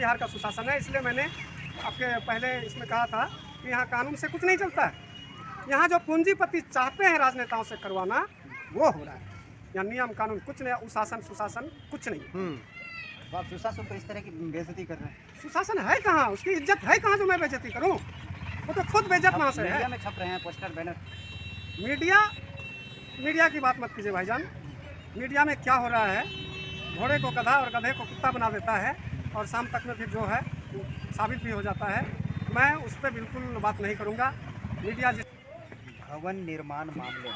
बिहार का सुशासन है, इसलिए मैंने आपके पहले इसमें कहा था कि यहाँ कानून से कुछ नहीं चलता है। यहाँ जो पूंजीपति चाहते हैं राजनेताओं से करवाना, वो हो रहा है। यहाँ नियम कानून कुछ नहीं, उशासन सुशासन कुछ नहीं। तो आप सुशासन को इस तरह की बेइज्जती कर रहे हैं। सुशासन है कहाँ, उसकी इज्जत है कहाँ जो मैं बेइज्जती करूँ? वो तो खुद बेइज्जत वहाँ से है। मीडिया में छप रहे हैं पोस्टर बैनर। मीडिया की बात मत कीजिए भाईजान। मीडिया में क्या हो रहा है, घोड़े को गधा और गधे को कुत्ता बना देता है और शाम तक में फिर जो है साबित भी हो जाता है। मैं उस पर बिल्कुल बात नहीं करूँगा। मीडिया भवन निर्माण मामले में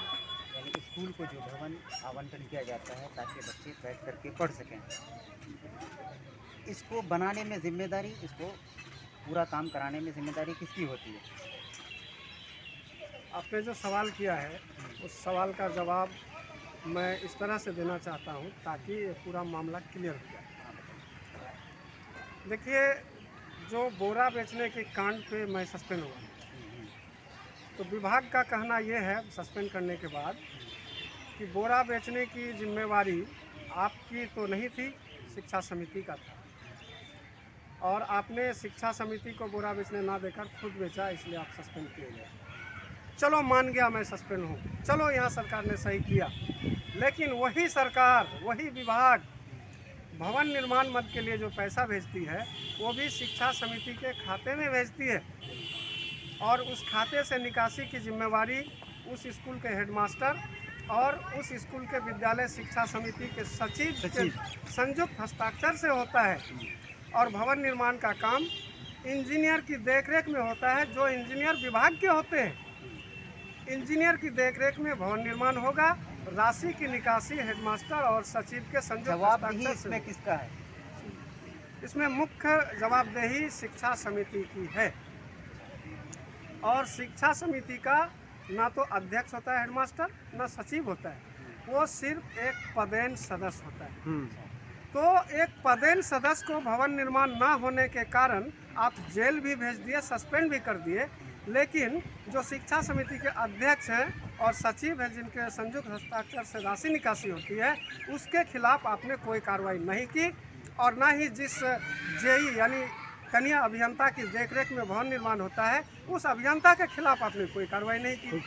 यानी स्कूल को जो भवन आवंटन किया जाता है ताकि बच्चे बैठ करके पढ़ सकें, इसको बनाने में जिम्मेदारी, इसको पूरा काम कराने में जिम्मेदारी किसकी होती है? आपने जो सवाल किया है उस सवाल का जवाब मैं इस तरह से देना चाहता हूं ताकि ये पूरा मामला क्लियर हो जाए। देखिए, जो बोरा बेचने के कांड पे मैं सस्पेंड हुआ, तो विभाग का कहना ये है सस्पेंड करने के बाद कि बोरा बेचने की जिम्मेवारी आपकी तो नहीं थी, शिक्षा समिति का था, और आपने शिक्षा समिति को बोरा बेचने ना देकर खुद बेचा, इसलिए आप सस्पेंड किए गए। चलो मान गया मैं सस्पेंड हूँ, चलो यहाँ सरकार ने सही किया, लेकिन वही सरकार, वही विभाग भवन निर्माण मद के लिए जो पैसा भेजती है वो भी शिक्षा समिति के खाते में भेजती है, और उस खाते से निकासी की जिम्मेवारी उस स्कूल के हेडमास्टर और उस स्कूल के विद्यालय शिक्षा समिति के सचिव के संयुक्त हस्ताक्षर से होता है। और भवन निर्माण का काम इंजीनियर की देखरेख में होता है, जो इंजीनियर विभाग के होते हैं। इंजीनियर की देखरेख में भवन निर्माण होगा, राशि की निकासी हेडमास्टर और सचिव के संयुक्त हस्ताक्षर से। इसमें किसका है? इसमें मुख्य जवाबदेही शिक्षा समिति की है, और शिक्षा समिति का ना तो अध्यक्ष होता है हेडमास्टर, ना सचिव होता है, वो सिर्फ एक पदेन सदस्य होता है। तो एक पदेन सदस्य को भवन निर्माण ना होने के कारण आप जेल भी भेज दिए, सस्पेंड भी कर दिए, लेकिन जो शिक्षा समिति के अध्यक्ष हैं और सचिव हैं जिनके संयुक्त हस्ताक्षर से राशि निकासी होती है, उसके खिलाफ आपने कोई कार्रवाई नहीं की, और ना ही जिस जेई यानी कन्या अभियंता की देखरेख में भवन निर्माण होता है उस अभियंता के खिलाफ आपने कोई कार्रवाई नहीं की।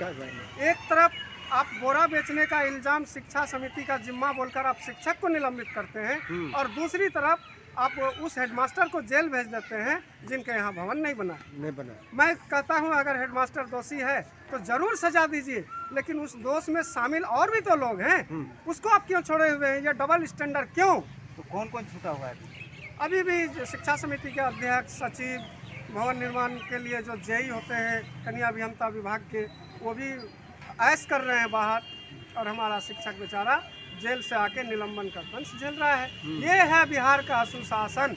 एक तरफ आप बोरा बेचने का इल्जाम शिक्षा समिति का जिम्मा बोलकर आप शिक्षक को निलंबित करते हैं, और दूसरी तरफ आप उस हेडमास्टर को जेल भेज देते हैं जिनके यहाँ भवन नहीं बना। मैं कहता हूँ अगर हेडमास्टर दोषी है तो जरूर सजा दीजिए, लेकिन उस दोष में शामिल और भी तो लोग हैं, उसको आप क्यों छोड़े हुए हैं? ये डबल स्टैंडर्ड क्यों? तो कौन कौन छूटा हुआ है? अभी भी शिक्षा समिति के अध्यक्ष, सचिव, भवन निर्माण के लिए जो जेई होते हैं कन्या अभियंता विभाग के, वो भी ऐश कर रहे हैं बाहर, और हमारा शिक्षक बेचारा जेल से आके निलंबन का दंश झेल रहा है। ये है बिहार का सुशासन।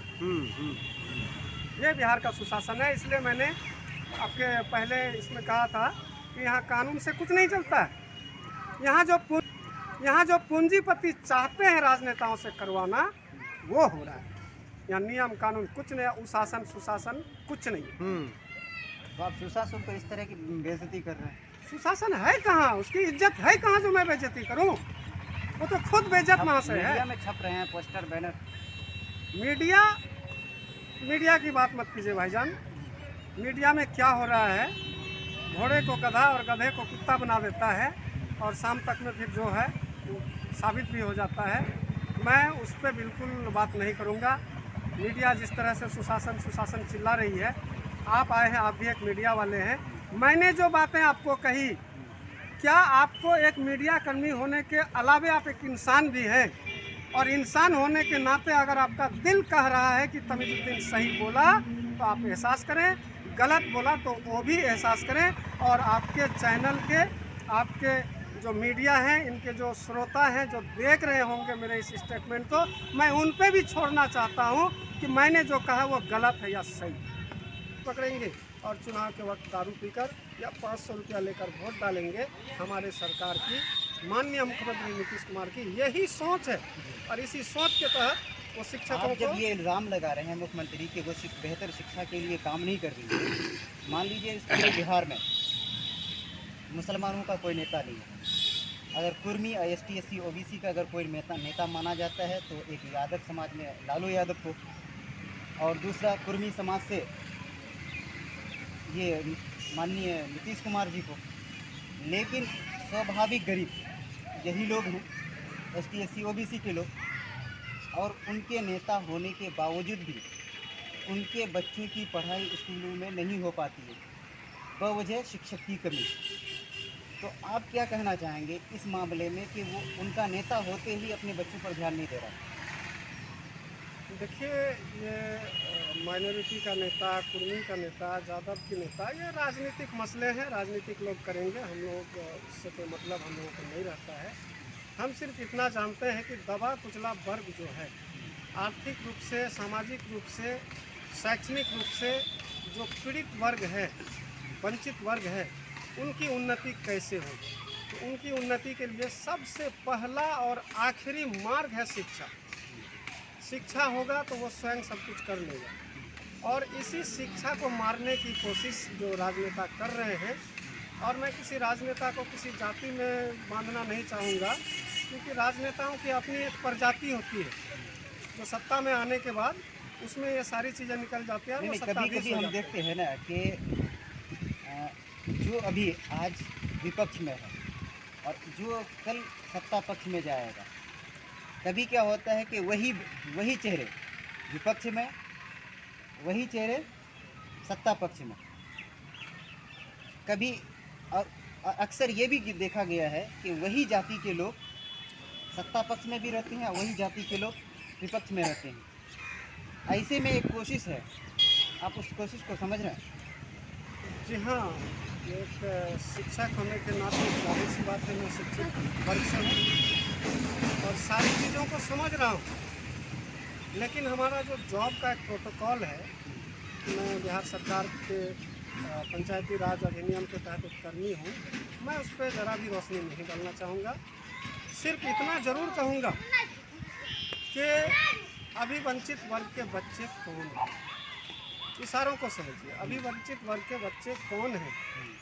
ये बिहार का सुशासन है, इसलिए मैंने आपके पहले इसमें कहा था कि यहाँ कानून से कुछ नहीं चलता है। यहाँ जो पूंजीपति चाहते हैं राजनेताओं से करवाना, वो हो रहा है। यहाँ नियम कानून कुछ नहीं, उशासन सुशासन कुछ नहीं। तो आप सुशासन को इस तरह की बेइज्जती कर रहे हैं। सुशासन है कहाँ, उसकी इज्जत है कहाँ जो मैं बेइज्जती करूँ? वो तो खुद बेइज्जत वहाँ से है। मीडिया में छप रहे हैं पोस्टर बैनर। मीडिया की बात मत कीजिए भाईजान। मीडिया में क्या हो रहा है, घोड़े को गधा और गधे को कुत्ता बना देता है, और शाम तक में फिर जो है साबित भी हो जाता है। मैं उस पर बिल्कुल बात नहीं करूँगा। मीडिया जिस तरह से सुशासन सुशासन चिल्ला रही है, आप आए हैं, आप भी एक मीडिया वाले हैं। मैंने जो बातें आपको कही, क्या आपको एक मीडिया कर्मी होने के अलावे आप एक इंसान भी हैं, और इंसान होने के नाते अगर आपका दिल कह रहा है कि तमीजुद्दीन सही बोला तो आप एहसास करें, गलत बोला तो वो भी एहसास करें, और आपके चैनल के, आपके जो मीडिया हैं, इनके जो श्रोता हैं जो देख रहे होंगे मेरे इस स्टेटमेंट को, मैं उन पे भी छोड़ना चाहता हूं कि मैंने जो कहा वो गलत है या सही। पकड़ेंगे और चुनाव के वक्त दारू पीकर या 500 रुपया लेकर वोट डालेंगे, हमारे सरकार की, माननीय मुख्यमंत्री नीतीश कुमार की यही सोच है, और इसी सोच के तहत वो शिक्षकों को जब ये इल्ज़ाम लगा रहे हैं मुख्यमंत्री कि वो बेहतर शिक्षा के लिए काम नहीं कर रही है, मान लीजिए इस पूरे बिहार में मुसलमानों का कोई नेता नहीं है, अगर कुर्मी ST SC OBC का अगर कोई नेता माना जाता है तो एक यादव समाज में लालू यादव को, और दूसरा कुर्मी समाज से ये माननीय नीतीश कुमार जी को। लेकिन स्वाभाविक गरीब यही लोग हैं, ST SC OBC के लोग, और उनके नेता होने के बावजूद भी उनके बच्चों की पढ़ाई स्कूलों में नहीं हो पाती है, बवजह शिक्षक की कमी। तो आप क्या कहना चाहेंगे इस मामले में कि वो उनका नेता होते ही अपने बच्चों पर ध्यान नहीं दे रहा? देखिए, ये माइनॉरिटी का नेता, कुर्मी का नेता, यादव की नेता, ये राजनीतिक मसले हैं, राजनीतिक लोग करेंगे। हम लोग इससे कोई मतलब हम लोगों को नहीं रहता है। हम सिर्फ इतना जानते हैं कि दबा कुचला वर्ग जो है, आर्थिक रूप से, सामाजिक रूप से, शैक्षणिक रूप से जो पीड़ित वर्ग है, वंचित वर्ग है, उनकी उन्नति कैसे हो। तो उनकी उन्नति के लिए सबसे पहला और आखिरी मार्ग है शिक्षा। शिक्षा होगा तो वो स्वयं सब कुछ कर लेगा। और इसी शिक्षा को मारने की कोशिश जो राजनेता कर रहे हैं, और मैं किसी राजनेता को किसी जाति में बांधना नहीं चाहूँगा, क्योंकि राजनेताओं की अपनी एक प्रजाति होती है, जो सत्ता में आने के बाद उसमें ये सारी चीज़ें निकल जाती हैं। नहीं, कभी-कभी हम देखते हैं ना कि जो अभी आज विपक्ष में है और जो कल सत्ता पक्ष में जाएगा, कभी क्या होता है कि वही चेहरे विपक्ष में, वही चेहरे सत्ता पक्ष में। कभी और अक्सर ये भी देखा गया है कि वही जाति के लोग सत्ता पक्ष में भी रहते हैं, वही जाति के लोग विपक्ष में रहते हैं। ऐसे में एक कोशिश है, आप उस कोशिश को समझ रहे हैं? जी हाँ, एक शिक्षक होने के नाते जाहिर सी बात है, मैं शिक्षित वर्ग से हूँ और सारी चीज़ों को समझ रहा हूँ। लेकिन हमारा जो जॉब का एक प्रोटोकॉल है, मैं बिहार सरकार के पंचायती राज अधिनियम के तहत एक कर्मी हूँ, मैं उस पर ज़रा भी रोशनी नहीं डालना चाहूँगा। सिर्फ इतना ज़रूर कहूँगा कि अभी वंचित वर्ग के बच्चे कौन हैं, इशारों को समझिए। अभी वंचित वर्ग के बच्चे कौन हैं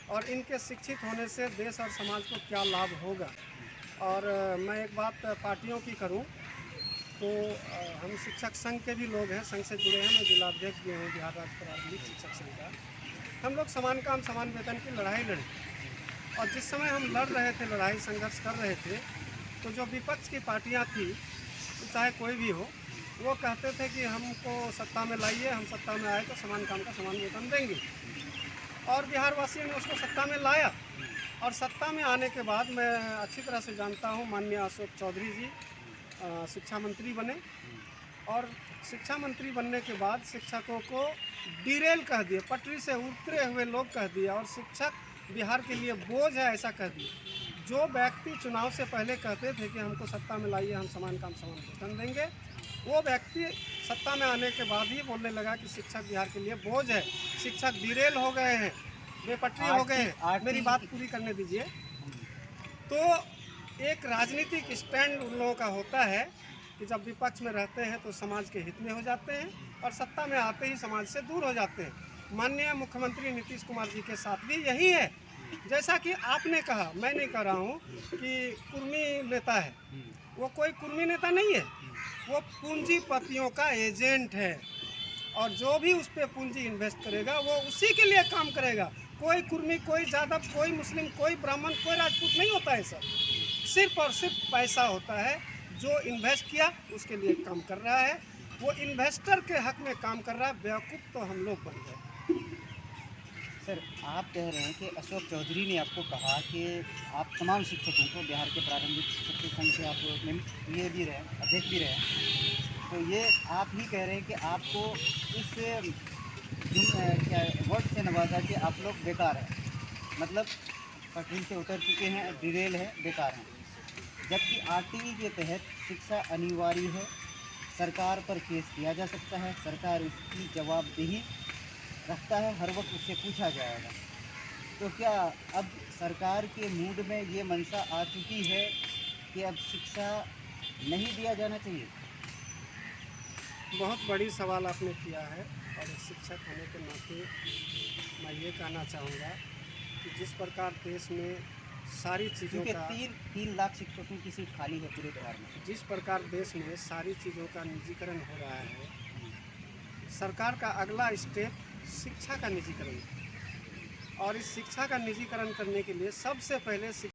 और इनके शिक्षित होने से देश और समाज को क्या लाभ होगा। और मैं एक बात पार्टियों की करूं तो हम शिक्षक संघ के भी लोग हैं, संघ से जुड़े हैं, मैं जिलाध्यक्ष भी हूँ बिहार राज्य प्रारंभिक शिक्षक संघ का। हम लोग समान काम समान वेतन की लड़ाई लड़े, और जिस समय हम लड़ रहे थे, लड़ाई संघर्ष कर रहे थे, तो जो विपक्ष की पार्टियाँ थी, चाहे कोई भी हो, वो कहते थे कि हमको सत्ता में लाइए, हम सत्ता में आए तो समान काम का समान वेतन देंगे। और बिहार वासियों ने उसको सत्ता में लाया, और सत्ता में आने के बाद मैं अच्छी तरह से जानता हूँ, माननीय अशोक चौधरी जी शिक्षा मंत्री बने, और शिक्षा मंत्री बनने के बाद शिक्षकों को डिरेल कह दिए, पटरी से उतरे हुए लोग कह दिए, और शिक्षक बिहार के लिए बोझ है ऐसा कह दिए। जो व्यक्ति चुनाव से पहले कहते थे कि हमको सत्ता में लाइए, हम समान काम समान वेतन देंगे, वो व्यक्ति सत्ता में आने के बाद ही बोलने लगा कि शिक्षक बिहार के लिए बोझ है, शिक्षक डिरेल हो गए हैं, बेपटरी हो गए हैं। मेरी बात पूरी करने दीजिए। तो एक राजनीतिक स्टैंड उन लोगों का होता है कि जब विपक्ष में रहते हैं तो समाज के हित में हो जाते हैं, और सत्ता में आते ही समाज से दूर हो जाते हैं। माननीय मुख्यमंत्री नीतीश कुमार जी के साथ भी यही है। जैसा कि आपने कहा, मैं नहीं कह रहा हूँ कि कुर्मी नेता है, वो कोई कुर्मी नेता नहीं है, वो पूंजीपतियों का एजेंट है, और जो भी उस पर पूंजी इन्वेस्ट करेगा वो उसी के लिए काम करेगा। कोई कुर्मी, कोई यादव, कोई मुस्लिम, कोई ब्राह्मण, कोई राजपूत नहीं होता है। सर, सिर्फ और सिर्फ पैसा होता है। जो इन्वेस्ट किया उसके लिए काम कर रहा है, वो इन्वेस्टर के हक में काम कर रहा है। बेवकूफ़ तो हम लोग बन गए। सर, आप कह रहे हैं कि अशोक चौधरी ने आपको कहा कि आप तमाम शिक्षकों को, बिहार के प्रारंभिक शिक्षक संघ से आप ये भी रहे, अध्यक्ष भी रहे, तो ये आप ही कह रहे हैं कि आपको इस क्या वर्ड से नवाजा कि आप लोग बेकार हैं, मतलब पटरी से उतर चुके हैं, डिरेल है, बेकार हैं। जबकि RTE के तहत शिक्षा अनिवार्य है, सरकार पर केस किया जा सकता है, सरकार इसकी जवाबदेही रखता है, हर वक्त उससे पूछा जाएगा। तो क्या अब सरकार के मूड में ये मंशा आ चुकी है कि अब शिक्षा नहीं दिया जाना चाहिए? बहुत बड़ी सवाल आपने किया है, और एक शिक्षक होने के नाते मैं ये कहना चाहूँगा कि जिस प्रकार देश में सारी चीज़ों क्योंकि का 3 लाख शिक्षकों की सीट खाली है पूरे बिहार में। जिस प्रकार देश में सारी चीज़ों का निजीकरण हो रहा है, सरकार का अगला स्टेप शिक्षा का निजीकरण है। और इस शिक्षा का निजीकरण करने के लिए सबसे पहले